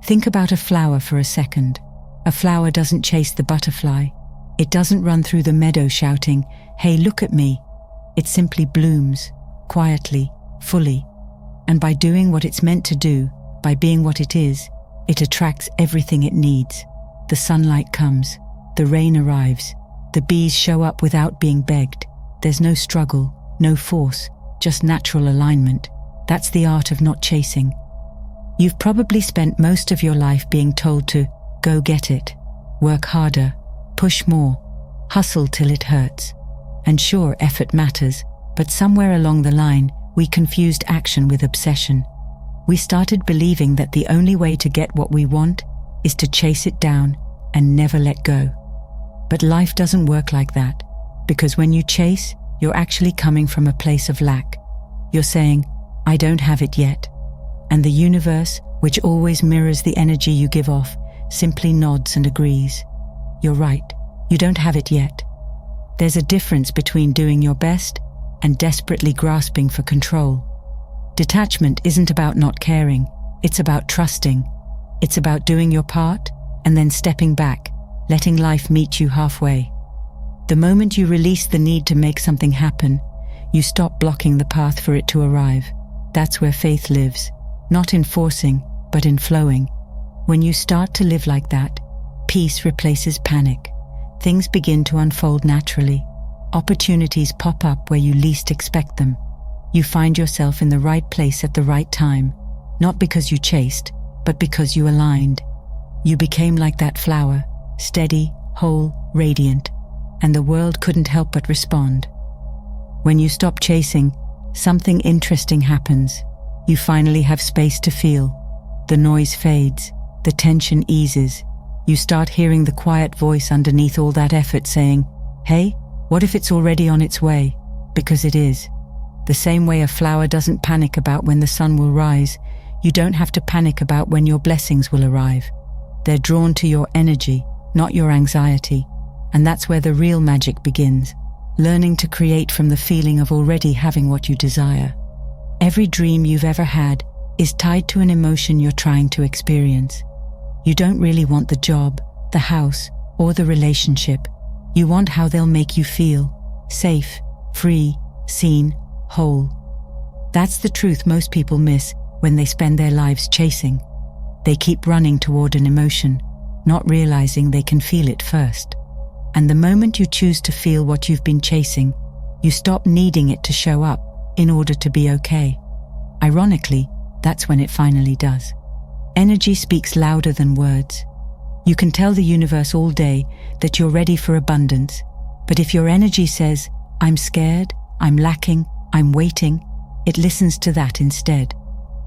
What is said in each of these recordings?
Think about a flower for a second. A flower doesn't chase the butterfly. It doesn't run through the meadow shouting, "Hey, look at me." It simply blooms, quietly, fully. And by doing what it's meant to do, by being what it is, it attracts everything it needs. The sunlight comes, the rain arrives, the bees show up without being begged. There's no struggle, no force, just natural alignment. That's the art of not chasing. You've probably spent most of your life being told to go get it, work harder, push more, hustle till it hurts. And sure, effort matters, but somewhere along the line, we confused action with obsession. We started believing that the only way to get what we want is to chase it down and never let go. But life doesn't work like that, because when you chase, you're actually coming from a place of lack. You're saying, "I don't have it yet." And the universe, which always mirrors the energy you give off, simply nods and agrees. You're right, you don't have it yet. There's a difference between doing your best and desperately grasping for control. Detachment isn't about not caring, it's about trusting. It's about doing your part and then stepping back, letting life meet you halfway. The moment you release the need to make something happen, you stop blocking the path for it to arrive. That's where faith lives, not in forcing, but in flowing. When you start to live like that, peace replaces panic. Things begin to unfold naturally. Opportunities pop up where you least expect them. You find yourself in the right place at the right time, not because you chased, but because you aligned. You became like that flower, steady, whole, radiant, and the world couldn't help but respond. When you stop chasing, something interesting happens. You finally have space to feel. The noise fades, the tension eases. You start hearing the quiet voice underneath all that effort saying, "Hey, what if it's already on its way?" Because it is. The same way a flower doesn't panic about when the sun will rise, you don't have to panic about when your blessings will arrive. They're drawn to your energy, not your anxiety. And that's where the real magic begins, learning to create from the feeling of already having what you desire. Every dream you've ever had is tied to an emotion you're trying to experience. You don't really want the job, the house, or the relationship. You want how they'll make you feel, safe, free, seen, whole. That's the truth most people miss when they spend their lives chasing. They keep running toward an emotion, not realizing they can feel it first. And the moment you choose to feel what you've been chasing, you stop needing it to show up in order to be okay. Ironically, that's when it finally does. Energy speaks louder than words. You can tell the universe all day that you're ready for abundance, but if your energy says, "I'm scared, I'm lacking, I'm waiting," it listens to that instead.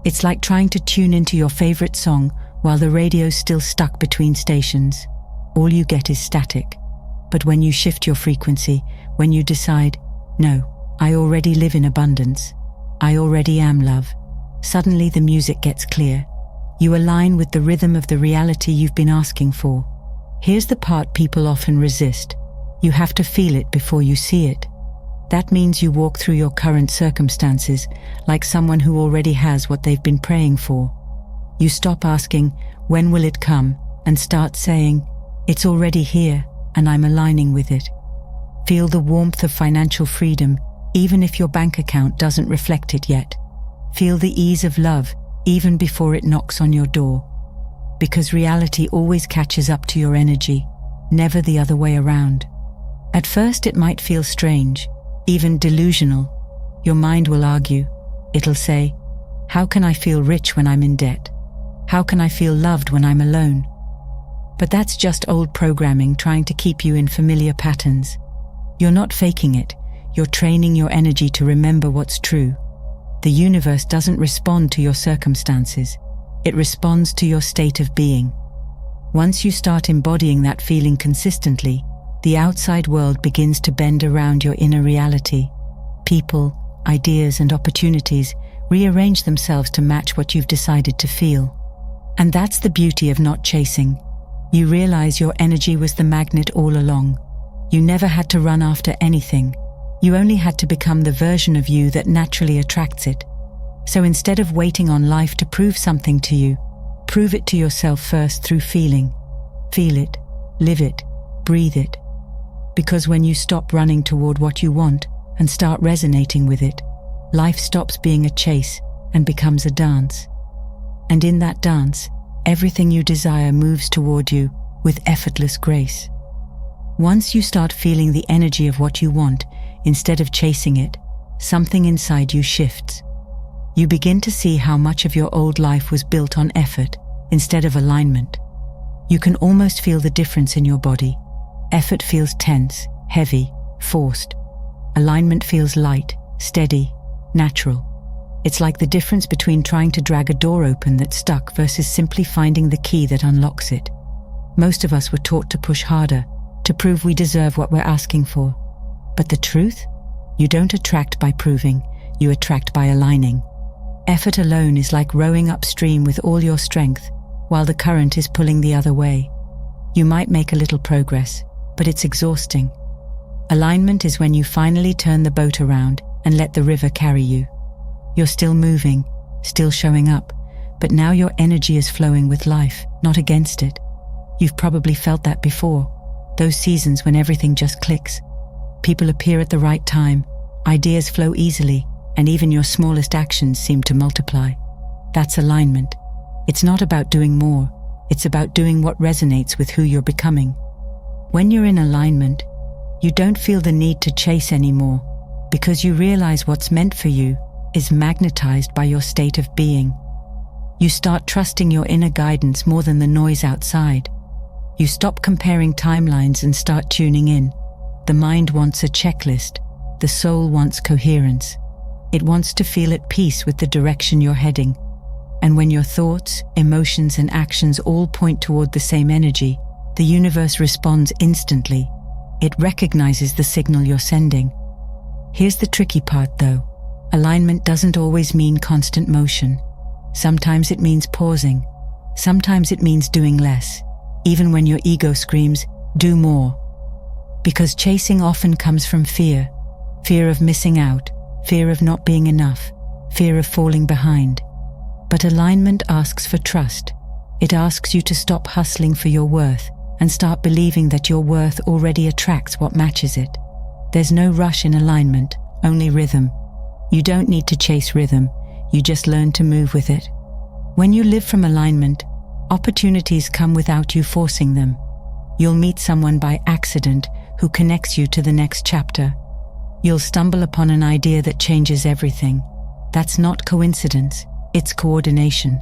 It's like trying to tune into your favorite song while the radio's still stuck between stations. All you get is static. But when you shift your frequency, when you decide, "No, I already live in abundance, I already am love," suddenly the music gets clear. You align with the rhythm of the reality you've been asking for. Here's the part people often resist. You have to feel it before you see it. That means you walk through your current circumstances like someone who already has what they've been praying for. You stop asking, "When will it come?" and start saying, "It's already here, and I'm aligning with it." Feel the warmth of financial freedom, even if your bank account doesn't reflect it yet. Feel the ease of love, even before it knocks on your door. Because reality always catches up to your energy, never the other way around. At first it might feel strange, even delusional. Your mind will argue. It'll say, "How can I feel rich when I'm in debt? How can I feel loved when I'm alone?" But that's just old programming trying to keep you in familiar patterns. You're not faking it, you're training your energy to remember what's true. The universe doesn't respond to your circumstances, it responds to your state of being. Once you start embodying that feeling consistently, the outside world begins to bend around your inner reality. People, ideas, and opportunities rearrange themselves to match what you've decided to feel. And that's the beauty of not chasing. You realize your energy was the magnet all along. You never had to run after anything. You only had to become the version of you that naturally attracts it. So instead of waiting on life to prove something to you, Prove it to yourself first through feeling. Feel it, live it, breathe it. Because when you stop running toward what you want and start resonating with it, life stops being a chase and becomes a dance. And in that dance, everything you desire moves toward you with effortless grace. Once you start feeling the energy of what you want, instead of chasing it, something inside you shifts. You begin to see how much of your old life was built on effort instead of alignment. You can almost feel the difference in your body. Effort feels tense, heavy, forced. Alignment feels light, steady, natural. It's like the difference between trying to drag a door open that's stuck versus simply finding the key that unlocks it. Most of us were taught to push harder, to prove we deserve what we're asking for. But the truth? You don't attract by proving, you attract by aligning. Effort alone is like rowing upstream with all your strength, while the current is pulling the other way. You might make a little progress, but it's exhausting. Alignment is when you finally turn the boat around and let the river carry you. You're still moving, still showing up, but now your energy is flowing with life, not against it. You've probably felt that before. Those seasons when everything just clicks. People appear at the right time, ideas flow easily, and even your smallest actions seem to multiply. That's alignment. It's not about doing more, it's about doing what resonates with who you're becoming. When you're in alignment, you don't feel the need to chase anymore, because you realize what's meant for you is magnetized by your state of being. You start trusting your inner guidance more than the noise outside. You stop comparing timelines and start tuning in. The mind wants a checklist. The soul wants coherence. It wants to feel at peace with the direction you're heading. And when your thoughts, emotions, and actions all point toward the same energy, the universe responds instantly. It recognizes the signal you're sending. Here's the tricky part, though. Alignment doesn't always mean constant motion. Sometimes it means pausing. Sometimes it means doing less, even when your ego screams, "Do more." Because chasing often comes from fear. Fear of missing out, fear of not being enough, fear of falling behind. But alignment asks for trust. It asks you to stop hustling for your worth and start believing that your worth already attracts what matches it. There's no rush in alignment, only rhythm. You don't need to chase rhythm, you just learn to move with it. When you live from alignment, opportunities come without you forcing them. You'll meet someone by accident who connects you to the next chapter. You'll stumble upon an idea that changes everything. That's not coincidence, it's coordination.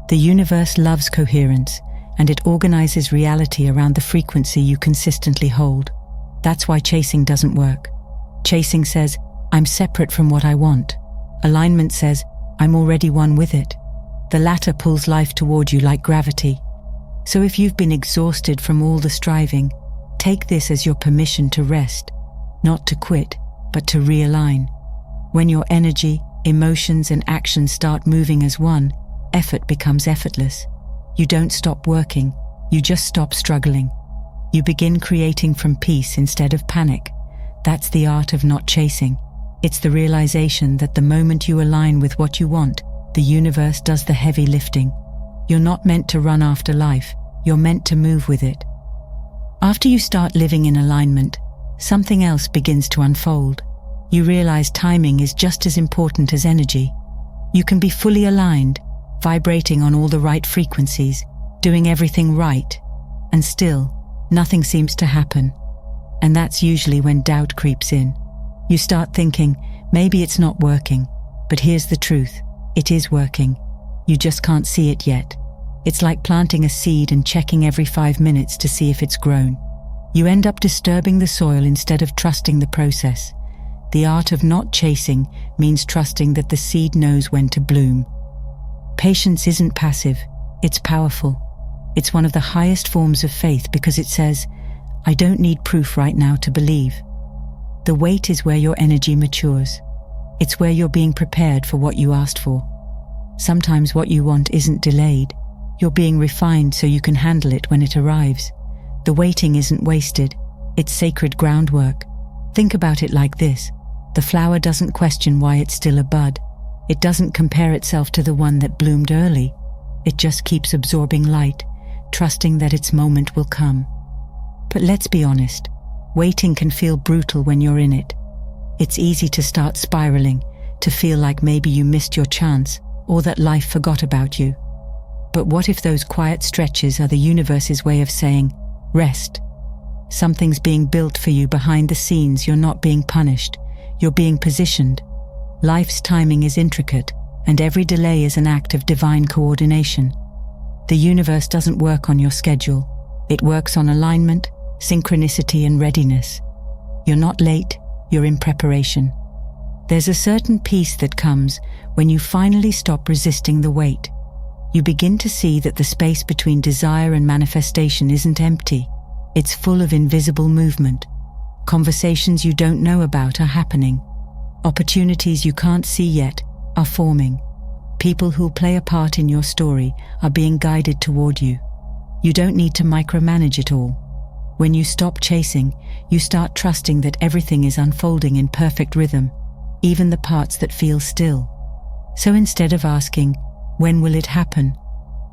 The universe loves coherence, and it organizes reality around the frequency you consistently hold. That's why chasing doesn't work. Chasing says, "I'm separate from what I want." Alignment says, "I'm already one with it." The latter pulls life toward you like gravity. So if you've been exhausted from all the striving, take this as your permission to rest, not to quit, but to realign. When your energy, emotions, and actions start moving as one, effort becomes effortless. You don't stop working, you just stop struggling. You begin creating from peace instead of panic. That's the art of not chasing. It's the realization that the moment you align with what you want, the universe does the heavy lifting. You're not meant to run after life, you're meant to move with it. After you start living in alignment, something else begins to unfold. You realize timing is just as important as energy. You can be fully aligned, vibrating on all the right frequencies, doing everything right, and still, nothing seems to happen. And that's usually when doubt creeps in. You start thinking, maybe it's not working, but here's the truth, it is working. You just can't see it yet. It's like planting a seed and checking every 5 minutes to see if it's grown. You end up disturbing the soil instead of trusting the process. The art of not chasing means trusting that the seed knows when to bloom. Patience isn't passive, it's powerful. It's one of the highest forms of faith because it says, "I don't need proof right now to believe." The wait is where your energy matures. It's where you're being prepared for what you asked for. Sometimes what you want isn't delayed. You're being refined so you can handle it when it arrives. The waiting isn't wasted. It's sacred groundwork. Think about it like this. The flower doesn't question why it's still a bud. It doesn't compare itself to the one that bloomed early. It just keeps absorbing light, trusting that its moment will come. But let's be honest, waiting can feel brutal when you're in it. It's easy to start spiraling, to feel like maybe you missed your chance or that life forgot about you. But what if those quiet stretches are the universe's way of saying, rest? Something's being built for you behind the scenes. You're not being punished, you're being positioned. Life's timing is intricate, and every delay is an act of divine coordination. The universe doesn't work on your schedule. It works on alignment, synchronicity, and readiness. You're not late, you're in preparation. There's a certain peace that comes when you finally stop resisting the wait. You begin to see that the space between desire and manifestation isn't empty. It's full of invisible movement. Conversations you don't know about are happening. Opportunities you can't see yet are forming. People who'll play a part in your story are being guided toward you. You don't need to micromanage it all. When you stop chasing, you start trusting that everything is unfolding in perfect rhythm, even the parts that feel still. So instead of asking, when will it happen?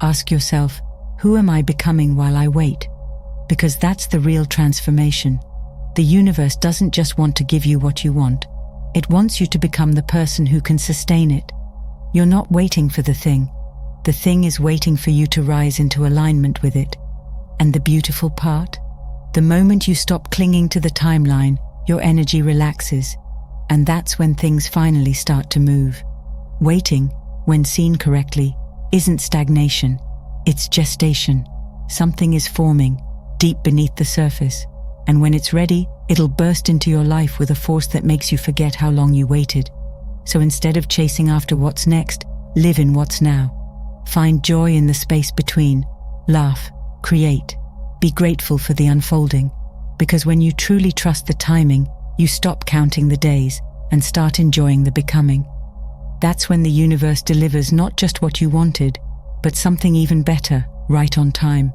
Ask yourself, who am I becoming while I wait? Because that's the real transformation. The universe doesn't just want to give you what you want. It wants you to become the person who can sustain it. You're not waiting for the thing. The thing is waiting for you to rise into alignment with it. And the beautiful part? The moment you stop clinging to the timeline, your energy relaxes. And that's when things finally start to move. Waiting, when seen correctly, isn't stagnation. It's gestation. Something is forming, deep beneath the surface. And when it's ready, it'll burst into your life with a force that makes you forget how long you waited. So instead of chasing after what's next, live in what's now. Find joy in the space between. Laugh, create. Be grateful for the unfolding. Because when you truly trust the timing, you stop counting the days and start enjoying the becoming. That's when the universe delivers not just what you wanted, but something even better, right on time.